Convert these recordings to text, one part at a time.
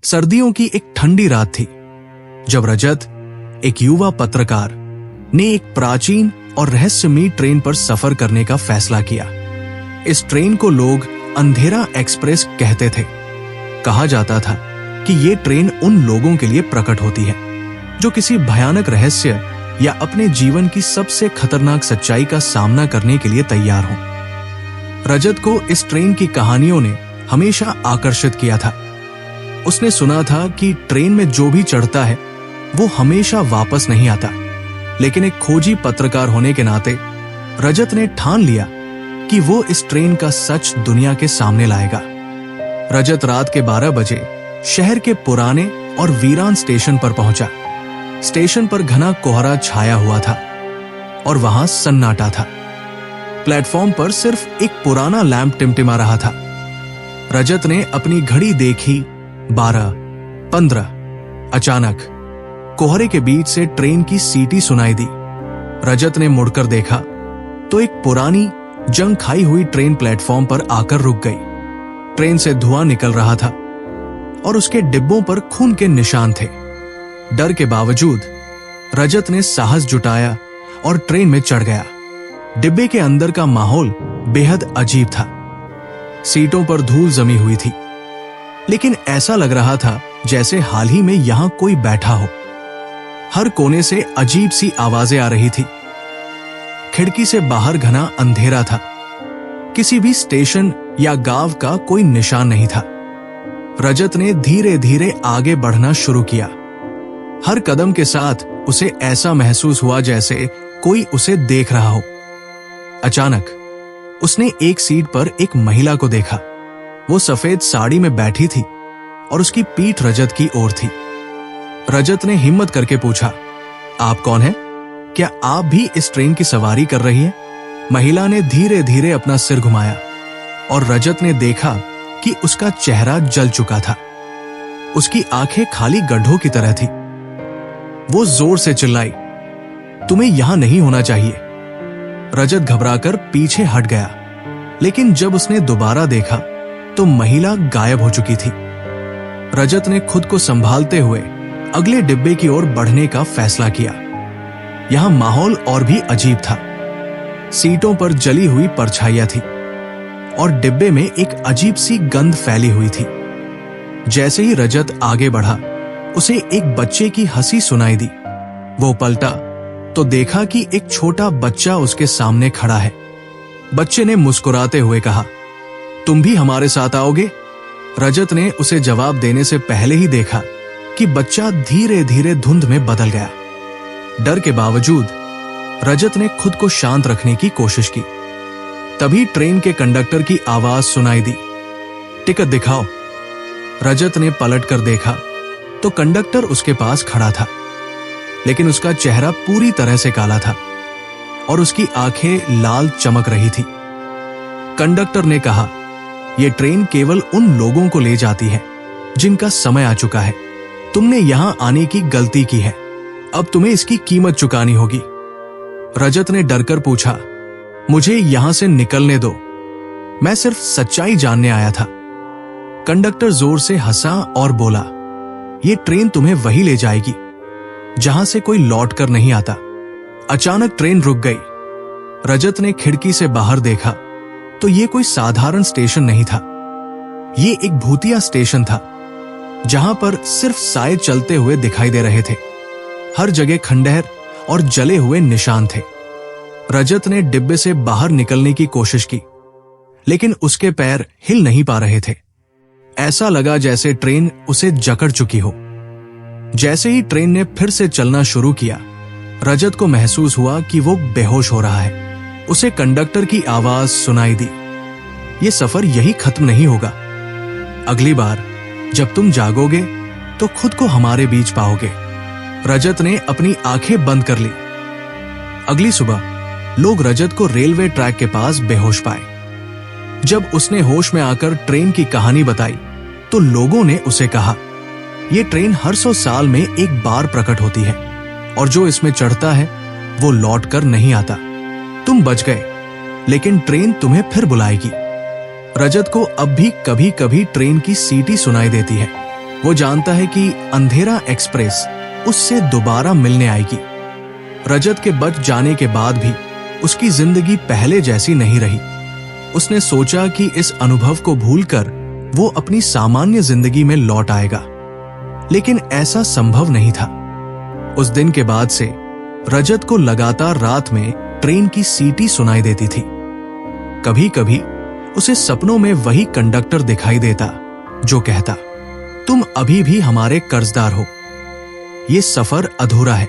सर्दियों की एक ठंडी रात थी जब रजत, एक युवा पत्रकार, ने एक प्राचीन और रहस्यमयी ट्रेन पर सफर करने का फैसला किया। इस ट्रेन को लोग अंधेरा एक्सप्रेस कहते थे। कहा जाता था कि ये ट्रेन उन लोगों के लिए प्रकट होती है जो किसी भयानक रहस्य या अपने जीवन की सबसे खतरनाक सच्चाई का सामना करने के लिए तैयार हों। रजत को इस ट्रेन की कहानियों ने हमेशा आकर्षित किया था। उसने सुना था कि ट्रेन में जो भी चढ़ता है वो हमेशा वापस नहीं आता, लेकिन एक खोजी पत्रकार होने के नाते रजत ने ठान लिया कि वो इस ट्रेन का सच दुनिया के सामने लाएगा। रजत रात के 12 बजे शहर के पुराने और वीरान स्टेशन पर पहुंचा। स्टेशन पर घना कोहरा छाया हुआ था और वहां सन्नाटा था। प्लेटफॉर्म पर सिर्फ एक पुराना लैंप टिमटिमा रहा था। रजत ने अपनी घड़ी देखी 12:15। अचानक कोहरे के बीच से ट्रेन की सीटी सुनाई दी। रजत ने मुड़कर देखा तो एक पुरानी जंग खाई हुई ट्रेन प्लेटफॉर्म पर आकर रुक गई। ट्रेन से धुआं निकल रहा था और उसके डिब्बों पर खून के निशान थे। डर के बावजूद रजत ने साहस जुटाया और ट्रेन में चढ़ गया। डिब्बे के अंदर का माहौल बेहद अजीब था। सीटों पर धूल जमी हुई थी, लेकिन ऐसा लग रहा था जैसे हाल ही में यहां कोई बैठा हो। हर कोने से अजीब सी आवाजें आ रही थी। खिड़की से बाहर घना अंधेरा था। किसी भी स्टेशन या गांव का कोई निशान नहीं था। रजत ने धीरे धीरे आगे बढ़ना शुरू किया। हर कदम के साथ उसे ऐसा महसूस हुआ जैसे कोई उसे देख रहा हो। अचानक उसने एक सीट पर एक महिला को देखा। वो सफेद साड़ी में बैठी थी और उसकी पीठ रजत की ओर थी। रजत ने हिम्मत करके पूछा, आप कौन हैं? क्या आप भी इस ट्रेन की सवारी कर रही हैं? महिला ने धीरे धीरे अपना सिर घुमाया और रजत ने देखा कि उसका चेहरा जल चुका था। उसकी आंखें खाली गड्ढों की तरह थी। वो जोर से चिल्लाई, तुम्हें यहां नहीं होना चाहिए। रजत घबराकर पीछे हट गया, लेकिन जब उसने दोबारा देखा तो महिला गायब हो चुकी थी। रजत ने खुद को संभालते हुए अगले डिब्बे की ओर बढ़ने का फैसला किया। यहां माहौल और भी अजीब था। सीटों पर जली हुई परछाइयां थी और डिब्बे में एक अजीब सी गंध फैली हुई थी। जैसे ही रजत आगे बढ़ा, उसे एक बच्चे की हंसी सुनाई दी। वो पलटा तो देखा कि एक छोटा बच्चा उसके सामने खड़ा है। बच्चे ने मुस्कुराते हुए कहा, तुम भी हमारे साथ आओगे? रजत ने उसे जवाब देने से पहले ही देखा कि बच्चा धीरे धीरे धुंध में बदल गया। डर के बावजूद रजत ने खुद को शांत रखने की कोशिश की। तभी ट्रेन के कंडक्टर की आवाज सुनाई दी, टिकट दिखाओ। रजत ने पलटकर देखा तो कंडक्टर उसके पास खड़ा था, लेकिन उसका चेहरा पूरी तरह से काला था और उसकी आंखें लाल चमक रही थी। कंडक्टर ने कहा, यह ट्रेन केवल उन लोगों को ले जाती है जिनका समय आ चुका है। तुमने यहां आने की गलती की है, अब तुम्हें इसकी कीमत चुकानी होगी। रजत ने डरकर पूछा, मुझे यहां से निकलने दो, मैं सिर्फ सच्चाई जानने आया था। कंडक्टर जोर से हंसा और बोला, यह ट्रेन तुम्हें वहीं ले जाएगी जहां से कोई लौट कर नहीं आता। अचानक ट्रेन रुक गई। रजत ने खिड़की से बाहर देखा तो ये कोई साधारण स्टेशन नहीं था। ये एक भूतिया स्टेशन था जहां पर सिर्फ साए चलते हुए दिखाई दे रहे थे। हर जगह खंडहर और जले हुए निशान थे। रजत ने डिब्बे से बाहर निकलने की कोशिश की, लेकिन उसके पैर हिल नहीं पा रहे थे। ऐसा लगा जैसे ट्रेन उसे जकड़ चुकी हो। जैसे ही ट्रेन ने फिर से चलना शुरू किया, रजत को महसूस हुआ कि वो बेहोश हो रहा है। उसे कंडक्टर की आवाज सुनाई दी, ये सफर यही खत्म नहीं होगा। अगली बार जब तुम जागोगे तो खुद को हमारे बीच पाओगे। रजत ने अपनी आंखें बंद कर ली। अगली सुबह लोग रजत को रेलवे ट्रैक के पास बेहोश पाए। जब उसने होश में आकर ट्रेन की कहानी बताई तो लोगों ने उसे कहा, यह ट्रेन हर 100 साल में एक बार प्रकट होती है और जो इसमें चढ़ता है वो लौट कर नहीं आता। तुम बच गए, लेकिन ट्रेन तुम्हें फिर बुलाएगी। रजत को अब भी कभी कभी ट्रेन की सीटी सुनाई देती है, वो जानता है कि अंधेरा एक्सप्रेस उससे दोबारा मिलने आएगी। रजत के बच जाने के बाद भी उसकी जिंदगी पहले जैसी नहीं रही। उसने सोचा कि इस अनुभव को भूलकर वो अपनी सामान्य जिंदगी में लौट आएगा, लेकिन ऐसा संभव नहीं था। उस दिन के बाद से रजत को लगातार रात में ट्रेन की सीटी सुनाई देती थी। कभी कभी उसे सपनों में वही कंडक्टर दिखाई देता जो कहता, तुम अभी भी हमारे कर्जदार हो, ये सफर अधूरा है।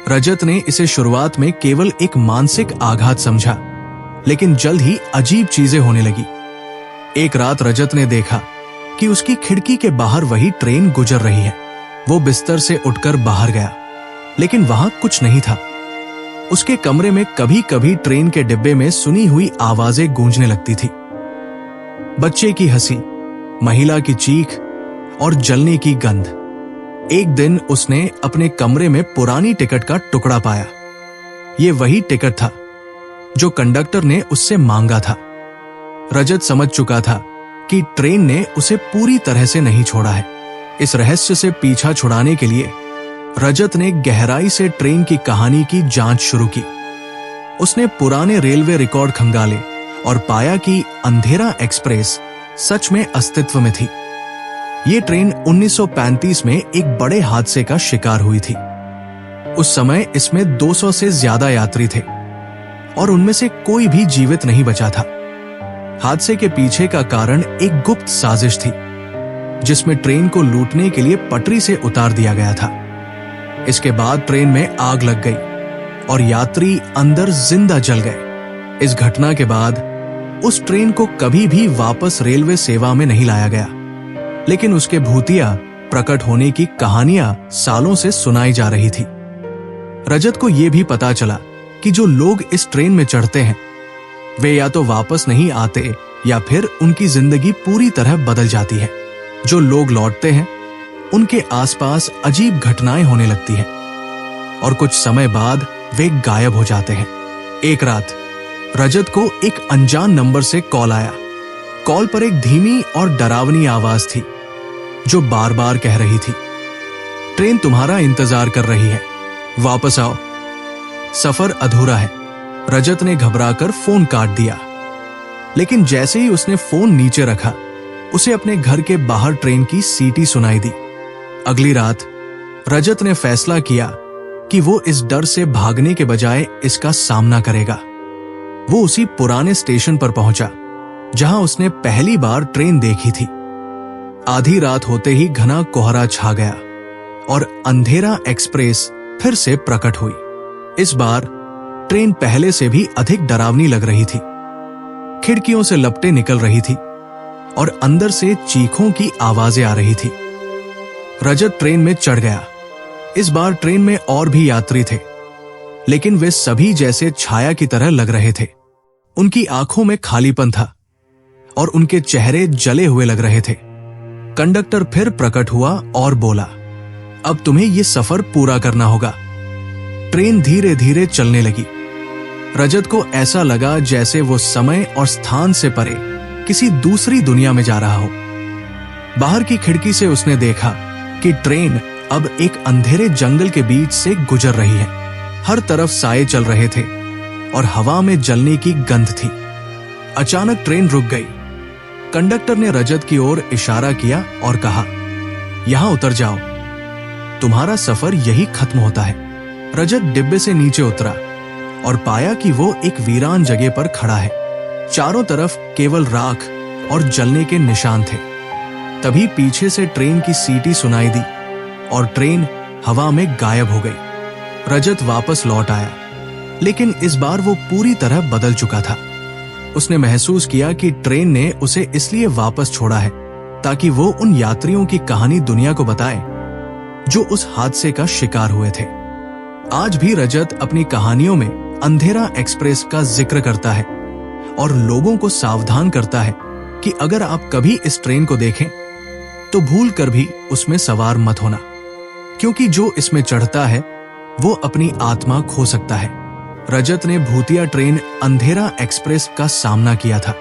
रजत ने इसे शुरुआत में केवल एक मानसिक आघात समझा, लेकिन जल्द ही अजीब चीजें होने लगी। एक रात रजत ने देखा कि उसकी खिड़की के बाहर वही ट्रेन गुजर रही है। वो बिस्तर से उठकर बाहर गया, लेकिन वहां कुछ नहीं था। उसके कमरे में कभी कभी ट्रेन के डिब्बे में सुनी हुई आवाजें गूंजने लगती थी। बच्चे की हंसी, महिला की चीख और जलने की गंध। एक दिन उसने अपने कमरे में पुरानी टिकट का टुकड़ा पाया। ये वही टिकट था जो कंडक्टर ने उससे मांगा था। रजत समझ चुका था कि ट्रेन ने उसे पूरी तरह से नहीं छोड़ा है। इस रहस्य से पीछा छुड़ाने के लिए रजत ने गहराई से ट्रेन की कहानी की जांच शुरू की। उसने पुराने रेलवे रिकॉर्ड खंगाले और पाया कि अंधेरा एक्सप्रेस सच में अस्तित्व में थी। ये ट्रेन 1935 में एक बड़े हादसे का शिकार हुई थी। उस समय इसमें 200 से ज्यादा यात्री थे और उनमें से कोई भी जीवित नहीं बचा था। हादसे के पीछे का कारण एक गुप्त साजिश थी, जिसमें ट्रेन को लूटने के लिए पटरी से उतार दिया गया था। इसके बाद ट्रेन में आग लग गई और यात्री अंदर जिंदा जल गए। इस घटना के बाद उस ट्रेन को कभी भी वापस रेलवे सेवा में नहीं लाया गया, लेकिन उसके भूतिया प्रकट होने की कहानियां सालों से सुनाई जा रही थी। रजत को यह भी पता चला कि जो लोग इस ट्रेन में चढ़ते हैं वे या तो वापस नहीं आते या फिर उनकी जिंदगी पूरी तरह बदल जाती है। जो लोग लौटते हैं उनके आसपास अजीब घटनाएं होने लगती हैं और कुछ समय बाद वे गायब हो जाते हैं। एक रात रजत को एक अनजान नंबर से कॉल आया। कॉल पर एक धीमी और डरावनी आवाज थी जो बार बार कह रही थी, ट्रेन तुम्हारा इंतजार कर रही है, वापस आओ, सफर अधूरा है। रजत ने घबराकर फोन काट दिया, लेकिन जैसे ही उसने फोन नीचे रखा उसे अपने घर के बाहर ट्रेन की सीटी सुनाई दी। अगली रात रजत ने फैसला किया कि वो इस डर से भागने के बजाय इसका सामना करेगा। वो उसी पुराने स्टेशन पर पहुंचा जहां उसने पहली बार ट्रेन देखी थी। आधी रात होते ही घना कोहरा छा गया और अंधेरा एक्सप्रेस फिर से प्रकट हुई। इस बार ट्रेन पहले से भी अधिक डरावनी लग रही थी। खिड़कियों से लपटें निकल रही थी और अंदर से चीखों की आवाजें आ रही थी। रजत ट्रेन में चढ़ गया। इस बार ट्रेन में और भी यात्री थे, लेकिन वे सभी जैसे छाया की तरह लग रहे थे। उनकी आंखों में खालीपन था और उनके चेहरे जले हुए लग रहे थे। कंडक्टर फिर प्रकट हुआ और बोला, अब तुम्हें यह सफर पूरा करना होगा। ट्रेन धीरे धीरे चलने लगी। रजत को ऐसा लगा जैसे वो समय और स्थान से परे किसी दूसरी दुनिया में जा रहा हो। बाहर की खिड़की से उसने देखा कि ट्रेन अब एक अंधेरे जंगल के बीच से गुजर रही है। हर तरफ साए चल रहे थे और हवा में जलने की गंध थी। अचानक ट्रेन रुक गई। कंडक्टर ने रजत की ओर इशारा किया और कहा, यहां उतर जाओ, तुम्हारा सफर यही खत्म होता है। रजत डिब्बे से नीचे उतरा और पाया कि वो एक वीरान जगह पर खड़ा है। चारों तरफ केवल राख और जलने के निशान थे। तभी पीछे से ट्रेन की सीटी सुनाई दी और ट्रेन हवा में गायब हो गई। रजत वापस लौट आया, लेकिन इस बार वो पूरी तरह बदल चुका था। उसने महसूस किया कि ट्रेन ने उसे इसलिए वापस छोड़ा है ताकि वो उन यात्रियों की कहानी दुनिया को बताए जो उस हादसे का शिकार हुए थे। आज भी रजत अपनी कहानियों में अंधेरा एक्सप्रेस का जिक्र करता है और लोगों को सावधान करता है कि अगर आप कभी इस ट्रेन को देखें तो भूल कर भी उसमें सवार मत होना, क्योंकि जो इसमें चढ़ता है वो अपनी आत्मा खो सकता है। रजत ने भूतिया ट्रेन अंधेरा एक्सप्रेस का सामना किया था,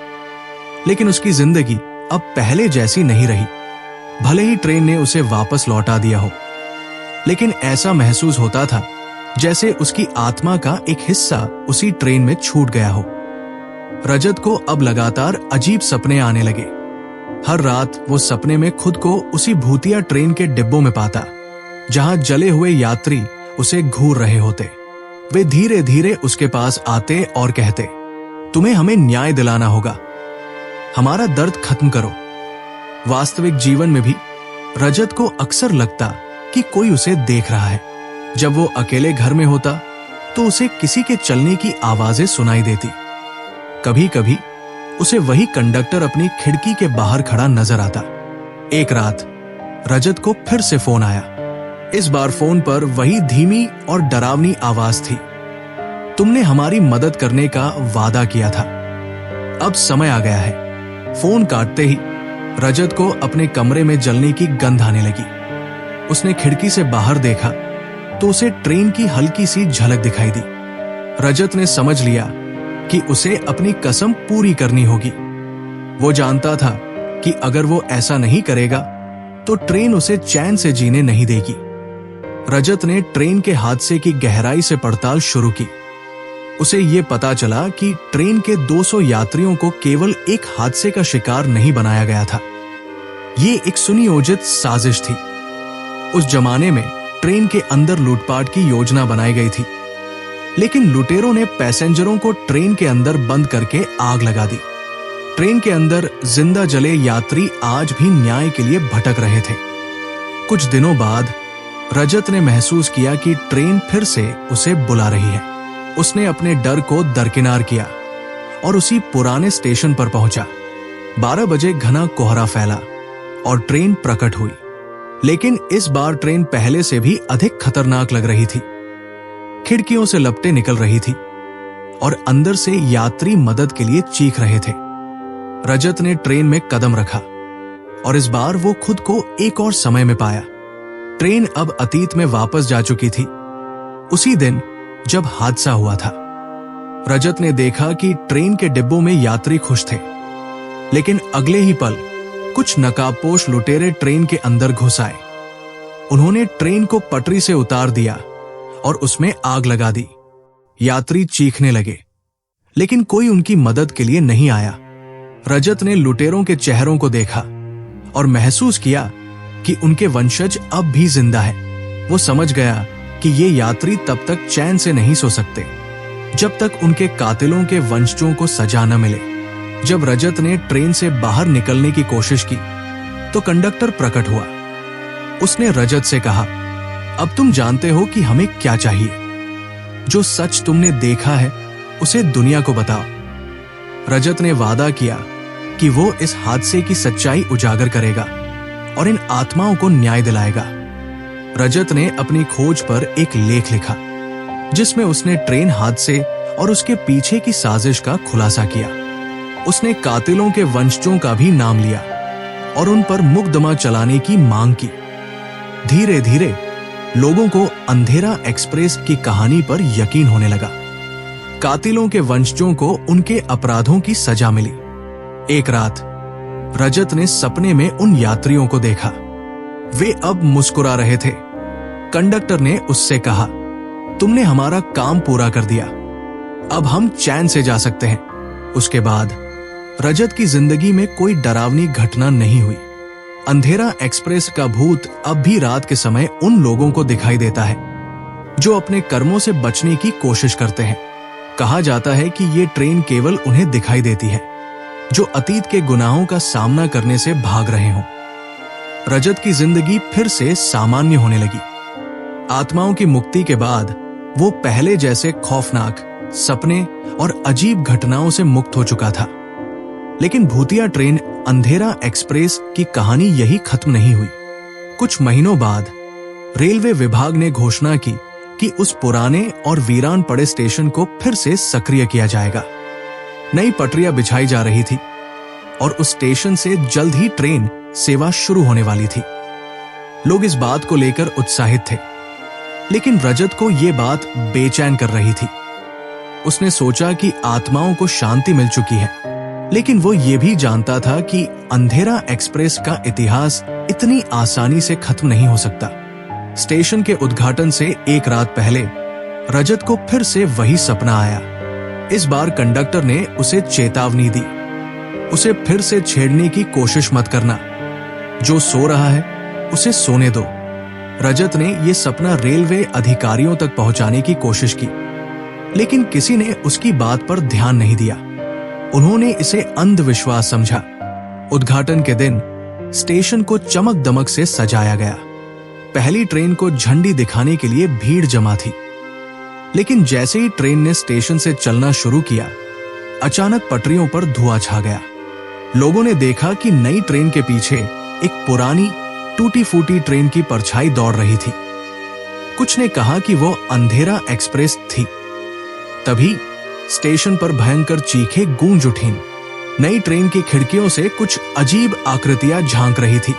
लेकिन उसकी जिंदगी अब पहले जैसी नहीं रही। भले ही ट्रेन ने उसे वापस लौटा दिया हो, लेकिन ऐसा महसूस होता था जैसे उसकी आत्मा का एक हिस्सा उसी ट्रेन में छूट गया हो। रजत को अब लगातार अजीब सपने आने लगे। हर रात वो सपने में खुद को उसी भूतिया ट्रेन के डिब्बों में पाता, जहां जले हुए यात्री उसे घूर रहे होते। वे धीरे धीरे उसके पास आते और कहते, तुम्हें हमें न्याय दिलाना होगा, हमारा दर्द खत्म करो। वास्तविक जीवन में भी रजत को अक्सर लगता कि कोई उसे देख रहा है। जब वो अकेले घर में होता तो उसे किसी के चलने की आवाजें सुनाई देती। कभी कभी उसे वही कंडक्टर अपनी खिड़की के बाहर खड़ा नजर आता। एक रात रजत को फिर से फोन आया। इस बार फोन पर वही धीमी और डरावनी आवाज थी, तुमने हमारी मदद करने का वादा किया था, अब समय आ गया है। फोन काटते ही रजत को अपने कमरे में जलने की गंध आने लगी। उसने खिड़की से बाहर देखा तो उसे ट्रेन की हल्की सी झलक दिखाई दी। रजत ने समझ लिया कि उसे अपनी कसम पूरी करनी होगी। वो जानता था कि अगर वो ऐसा नहीं करेगा तो ट्रेन उसे चैन से जीने नहीं देगी। रजत ने ट्रेन के हादसे की गहराई से पड़ताल शुरू की। उसे ये पता चला कि ट्रेन के 200 यात्रियों को केवल एक हादसे का शिकार नहीं बनाया गया था। ये एक सुनियोजित साजिश थी। उस जमाने में ट्रेन के अंदर लूटपाट की योजना बनाई गई थी, लेकिन लुटेरों ने पैसेंजरों को ट्रेन के अंदर बंद करके आग लगा दी। ट्रेन के अंदर जिंदा जले यात्री आज भी न्याय के लिए भटक रहे थे। कुछ दिनों बाद रजत ने महसूस किया कि ट्रेन फिर से उसे बुला रही है। उसने अपने डर को दरकिनार किया और उसी पुराने स्टेशन पर पहुंचा। 12 बजे घना कोहरा फैला और ट्रेन प्रकट हुई, लेकिन इस बार ट्रेन पहले से भी अधिक खतरनाक लग रही थी। खिड़कियों से लपटें निकल रही थी और अंदर से यात्री मदद के लिए चीख रहे थे। रजत ने ट्रेन में कदम रखा और इस बार वो खुद को एक और समय में पाया। ट्रेन अब अतीत में वापस जा चुकी थी, उसी दिन जब हादसा हुआ था। रजत ने देखा कि ट्रेन के डिब्बों में यात्री खुश थे, लेकिन अगले ही पल कुछ नकाबपोश लुटेरे ट्रेन के अंदर घुस आए। उन्होंने ट्रेन को पटरी से उतार दिया और उसमें आग लगा दी। यात्री चीखने लगे, लेकिन कोई उनकी मदद के लिए नहीं आया। रजत ने लुटेरों के चेहरों को देखा और महसूस किया कि उनके वंशज अब भी जिंदा है। वो समझ गया कि ये यात्री तब तक चैन से नहीं सो सकते जब तक उनके कातिलों के वंशजों को सजा न मिले। जब रजत ने ट्रेन से बाहर निकलने की कोशिश की तो कंडक्टर प्रकट हुआ। उसने रजत से कहा, अब तुम जानते हो कि हमें क्या चाहिए। जो सच तुमने देखा है उसे दुनिया को बताओ। रजत ने वादा किया कि वो इस हादसे की सच्चाई उजागर करेगा और इन आत्माओं को न्याय दिलाएगा। रजत ने अपनी खोज पर एक लेख लिखा, जिसमें उसने ट्रेन हादसे और उसके पीछे की साजिश का खुलासा किया। उसने कातिलों के वंशजों का भी नाम लिया और उन पर मुकदमा चलाने की मांग की। धीरे धीरे लोगों को अंधेरा एक्सप्रेस की कहानी पर यकीन होने लगा। कातिलों के वंशजों को उनके अपराधों की सजा मिली। एक रात रजत ने सपने में उन यात्रियों को देखा। वे अब मुस्कुरा रहे थे। कंडक्टर ने उससे कहा, तुमने हमारा काम पूरा कर दिया, अब हम चैन से जा सकते हैं। उसके बाद रजत की जिंदगी में कोई डरावनी घटना नहीं हुई। अंधेरा एक्सप्रेस का भूत अब भी रात के समय उन लोगों को दिखाई देता है जो अपने कर्मों से बचने की कोशिश करते हैं। कहा जाता है कि ये ट्रेन केवल उन्हें दिखाई देती है जो अतीत के गुनाहों का सामना करने से भाग रहे हों। रजत की जिंदगी फिर से सामान्य होने लगी। आत्माओं की मुक्ति के बाद वो पहले जैसे खौफनाक सपने और अजीब घटनाओं से मुक्त हो चुका था। लेकिन भूतिया ट्रेन अंधेरा एक्सप्रेस की कहानी यही खत्म नहीं हुई। कुछ महीनों बाद रेलवे विभाग ने घोषणा की कि उस पुराने और वीरान पड़े स्टेशन को फिर से सक्रिय किया जाएगा। नई पटरियां बिछाई जा रही थी और उस स्टेशन से जल्द ही ट्रेन सेवा शुरू होने वाली थी। लोग इस बात को लेकर उत्साहित थे, लेकिन रजत को यह बात बेचैन कर रही थी। उसने सोचा कि आत्माओं को शांति मिल चुकी है, लेकिन वो ये भी जानता था कि अंधेरा एक्सप्रेस का इतिहास इतनी आसानी से खत्म नहीं हो सकता। स्टेशन के उद्घाटन से एक रात पहले रजत को फिर से वही सपना आया। इस बार कंडक्टर ने उसे चेतावनी दी, उसे फिर से छेड़ने की कोशिश मत करना, जो सो रहा है उसे सोने दो। रजत ने यह सपना रेलवे अधिकारियों तक पहुंचाने की कोशिश की, लेकिन किसी ने उसकी बात पर ध्यान नहीं दिया। उन्होंने इसे अंधविश्वास समझा। उद्घाटन के दिन स्टेशन को चमक दमक से सजाया गया। पहली ट्रेन को झंडी दिखाने के लिए भीड़ जमा थी, लेकिन जैसे ही ट्रेन ने स्टेशन से चलना शुरू किया, अचानक पटरियों पर धुआं छा गया। लोगों ने देखा कि नई ट्रेन के पीछे एक पुरानी टूटी फूटी ट्रेन की परछाई दौड़ रही थी। कुछ ने कहा कि वो अंधेरा एक्सप्रेस थी। तभी स्टेशन पर भयंकर चीखें गूंज उठीं। नई ट्रेन की खिड़कियों से कुछ अजीब आकृतियां झांक रही थी।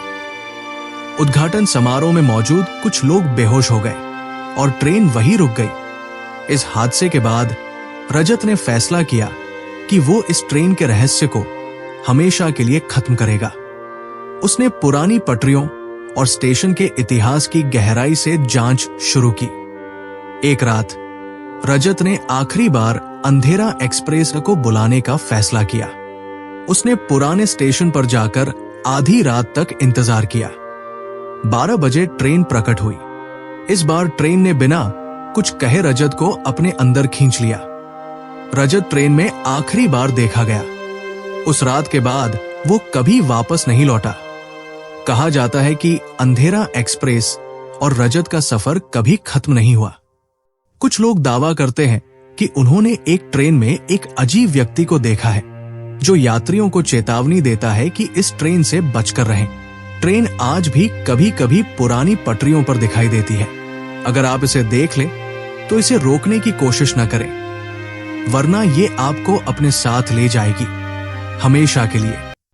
उद्घाटन समारोह में मौजूद कुछ लोग बेहोश हो गए और ट्रेन वहीं रुक गई। इस हादसे के बाद रजत ने फैसला किया कि वो इस ट्रेन के रहस्य को हमेशा के लिए खत्म करेगा। उसने पुरानी पटरियों और स्टेशन के इतिहास की गहराई से जांच शुरू की। एक रात रजत ने आखिरी बार अंधेरा एक्सप्रेस को बुलाने का फैसला किया। उसने पुराने स्टेशन पर जाकर आधी रात तक इंतजार किया। 12 बजे ट्रेन प्रकट हुई। इस बार ट्रेन ने बिना कुछ कहे रजत को अपने अंदर खींच लिया। रजत ट्रेन में आखिरी बार देखा गया। उस रात के बाद वो कभी वापस नहीं लौटा। कहा जाता है कि अंधेरा एक्सप्रेस और रजत का सफर कभी खत्म नहीं हुआ। कुछ लोग दावा करते हैं कि उन्होंने एक ट्रेन में एक अजीब व्यक्ति को देखा है, जो यात्रियों को चेतावनी देता है कि इस ट्रेन से बचकर रहें। ट्रेन आज भी कभी कभी पुरानी पटरियों पर दिखाई देती है। अगर आप इसे देख लें तो इसे रोकने की कोशिश न करें, वरना ये आपको अपने साथ ले जाएगी हमेशा के लिए।